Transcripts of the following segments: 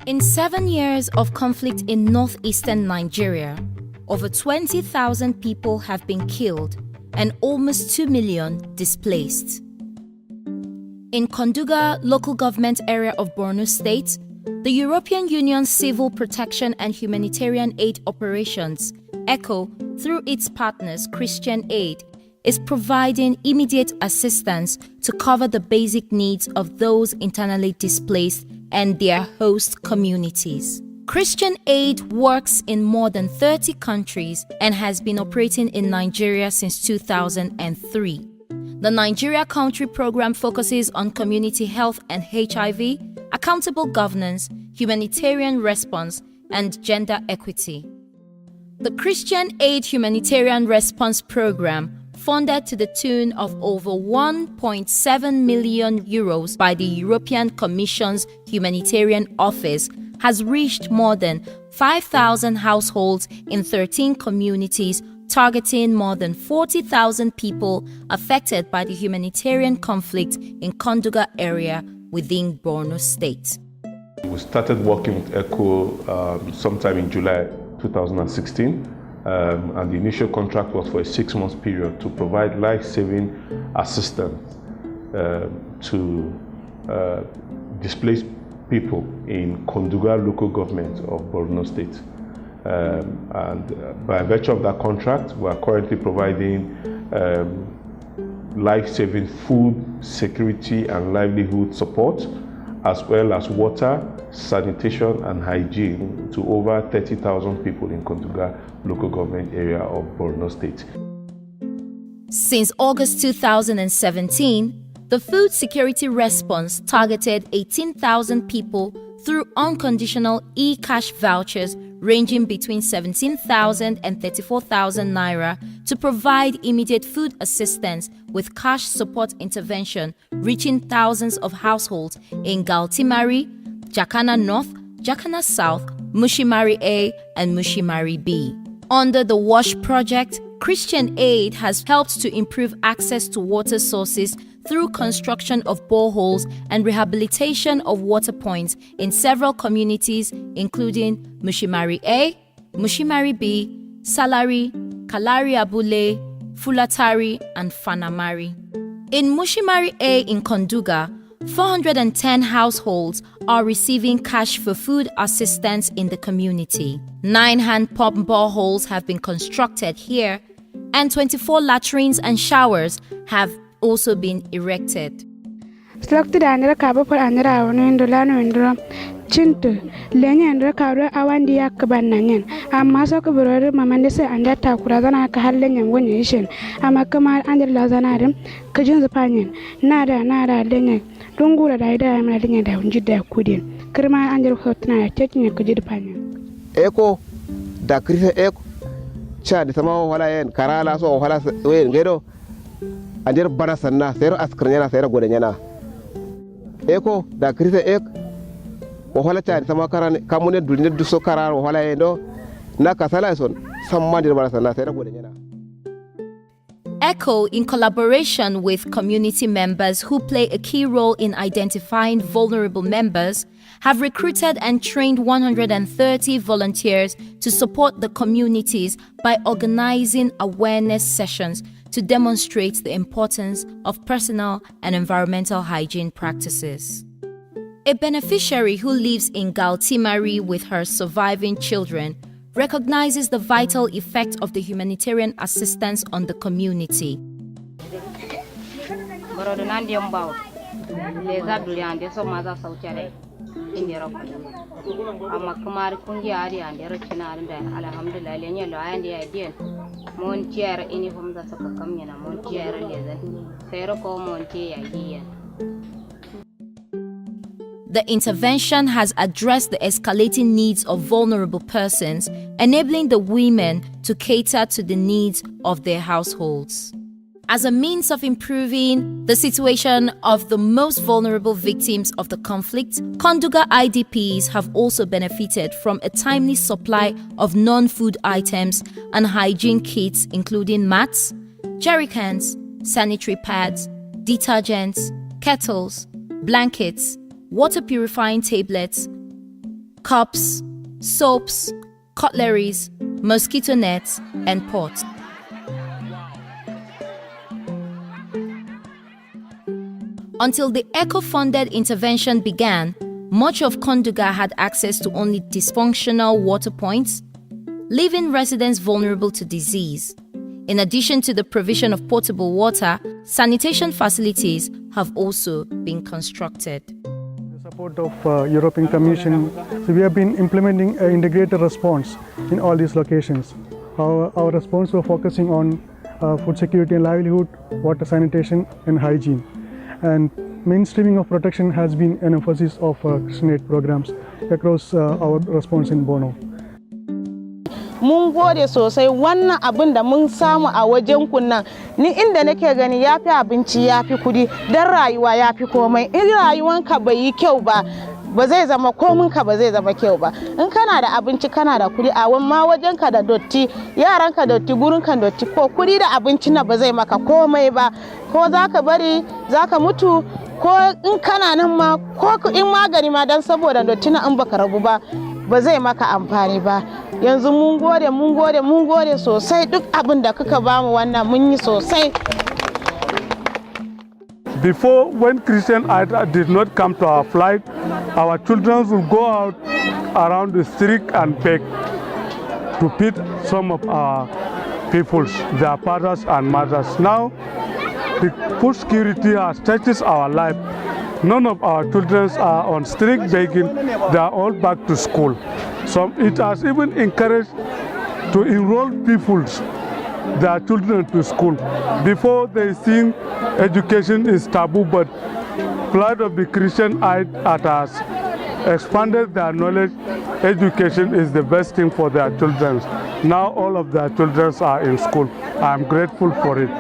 In 7 years of conflict in northeastern Nigeria, over 20,000 people have been killed and almost 2 million displaced. In Konduga local government area of Borno State, the European Union Civil Protection and Humanitarian Aid Operations, ECHO, through its partners Christian Aid, is providing immediate assistance to cover the basic needs of those internally displaced and their host communities. Christian Aid works in more than 30 countries and has been operating in Nigeria since 2003. The Nigeria Country Program focuses on community health and HIV, accountable governance, humanitarian response, and gender equity. The Christian Aid Humanitarian Response Program, funded to the tune of over 1.7 million euros by the European Commission's Humanitarian Office, has reached more than 5,000 households in 13 communities, targeting more than 40,000 people affected by the humanitarian conflict in Konduga area within Borno State. We started working with ECHO sometime in July 2016. And the initial contract was for a 6-month period to provide life-saving assistance to displaced people in Konduga local government of Borno State. And by virtue of that contract, we are currently providing life-saving food, security, and livelihood support, as well as water, sanitation, and hygiene to over 30,000 people in Konduga local government area of Borno State. Since August 2017, the food security response targeted 18,000 people through unconditional e-cash vouchers ranging between 17,000 and 34,000 naira to provide immediate food assistance with cash support intervention reaching thousands of households in Galtimari, Jakana North, Jakana South, Mushimari A, and Mushimari B. Under the WASH project, Christian Aid has helped to improve access to water sources through construction of boreholes and rehabilitation of water points in several communities, including Mushimari A, Mushimari B, Salari, Kalari Abule, Fulatari, and Fanamari. In Mushimari A in Konduga, 410 households are receiving cash for food assistance in the community. 9 hand pump boreholes have been constructed here, and 24 latrines and showers have also been erected. Selected under Cabo for under our Indolano and Chintu, Lenya and Recaro Awandi Akabananian, a Masaka Brother Mamandese and that Takurazana Kahalen and Wination, a Makamar under Lazanarim, Kajun's Panion, Nada, Lenya, Dungura Ida, and Lenya down Judah Kudin, Kerma under Hotna, taking a Kujid Panion. Echo, da Chris Echo, Chad, Samo Hala and Karala, so Hala Gero. Anjir bana sanna sayar askarnyana sayar godanyana eko da krise ek o hala tari sama karan kamune dulne duso karar o hala endo na kasala son sammandir bana sanna sayar godanyana. ECHO, in collaboration with community members who play a key role in identifying vulnerable members, have recruited and trained 130 volunteers to support the communities by organizing awareness sessions to demonstrate the importance of personal and environmental hygiene practices. A beneficiary who lives in Galtimari with her surviving children recognizes the vital effect of the humanitarian assistance on the community. The intervention has addressed the escalating needs of vulnerable persons, enabling the women to cater to the needs of their households. As a means of improving the situation of the most vulnerable victims of the conflict, Konduga IDPs have also benefited from a timely supply of non-food items and hygiene kits, including mats, jerrycans, sanitary pads, detergents, kettles, blankets, water purifying tablets, cups, soaps, cutleries, mosquito nets, and pots. Until the ECHO-funded intervention began, much of Konduga had access to only dysfunctional water points, leaving residents vulnerable to disease. In addition to the provision of potable water, sanitation facilities have also been constructed. With the support of European Commission, so we have been implementing an integrated response in all these locations. Our response was focusing on food security and livelihood, water sanitation and hygiene. And mainstreaming of protection has been an emphasis of Christian Aid programs across our response in Borno. Mun gode sosai wannan abin da mun samu a wajen kunnan ni inda nake gani yafi abinci yafi kudi dan rayuwa yafi komai in rayuwanka bai yi kyau ba zai zama kominka ba zai zama kyau ba in kana da abinci kana da kudi a ma wajenka da dotti yaranka dotti gurinka dotti ko kudi da abinci na ba zai maka komai ba ko zaka bari zaka mutu ko in kana nan ma ko in magani ma dan saboda dotti na in baka rabu ba zai maka amfani ba yanzu mun gode sosai duk abin da kuka bamu wannan mun yi sosai. Before, when Christian Aid did not come to our flight, our children would go out around the street and beg to feed some of our peoples, their fathers and mothers. Now, the food security has touched our life. None of our children are on street begging, they are all back to school. So it has even encouraged to enroll their children to school. Before they think education is taboo, but Flight of the Christian Aid has expanded their knowledge. Education is the best thing for their children. Now all of their children are in school. I am grateful for it.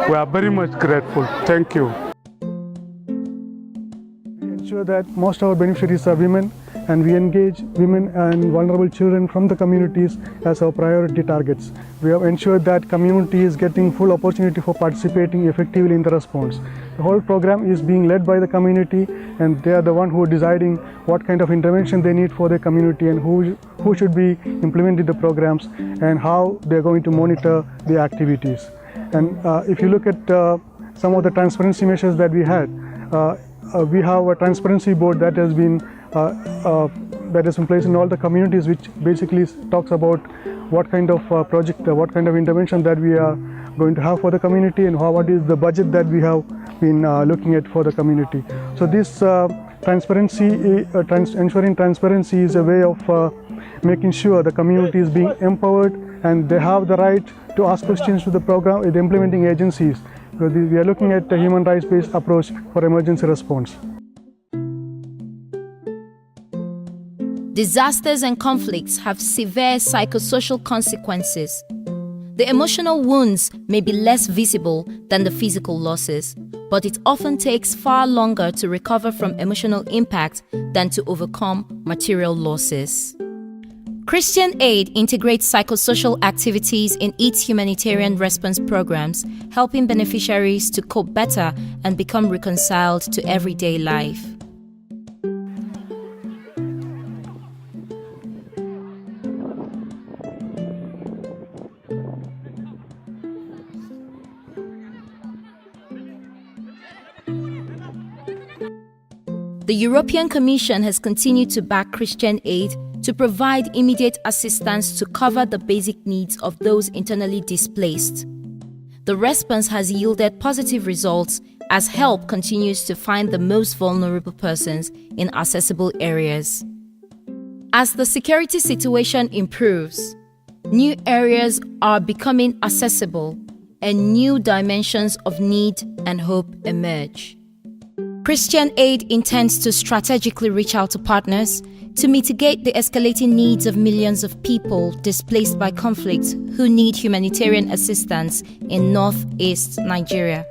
We are very much grateful. Thank you. We ensure that most of our beneficiaries are women, and we engage women and vulnerable children from the communities as our priority targets. We have ensured that community is getting full opportunity for participating effectively in the response. The whole program is being led by the community, and they are the one who are deciding what kind of intervention they need for their community and who should be implementing the programs and how they are going to monitor the activities. And if you look at some of the transparency measures that we had, we have a transparency board that has been that is in place in all the communities, which basically talks about what kind of project, what kind of intervention that we are going to have for the community, and what is the budget that we have been looking at for the community. So this transparency, ensuring transparency is a way of making sure the community is being empowered and they have the right to ask questions to the program, the implementing agencies. Because we are looking at a human rights-based approach for emergency response. Disasters and conflicts have severe psychosocial consequences. The emotional wounds may be less visible than the physical losses, but it often takes far longer to recover from emotional impact than to overcome material losses. Christian Aid integrates psychosocial activities in its humanitarian response programs, helping beneficiaries to cope better and become reconciled to everyday life. The European Commission has continued to back Christian Aid to provide immediate assistance to cover the basic needs of those internally displaced. The response has yielded positive results as help continues to find the most vulnerable persons in accessible areas. As the security situation improves, new areas are becoming accessible and new dimensions of need and hope emerge. Christian Aid intends to strategically reach out to partners to mitigate the escalating needs of millions of people displaced by conflict who need humanitarian assistance in northeast Nigeria.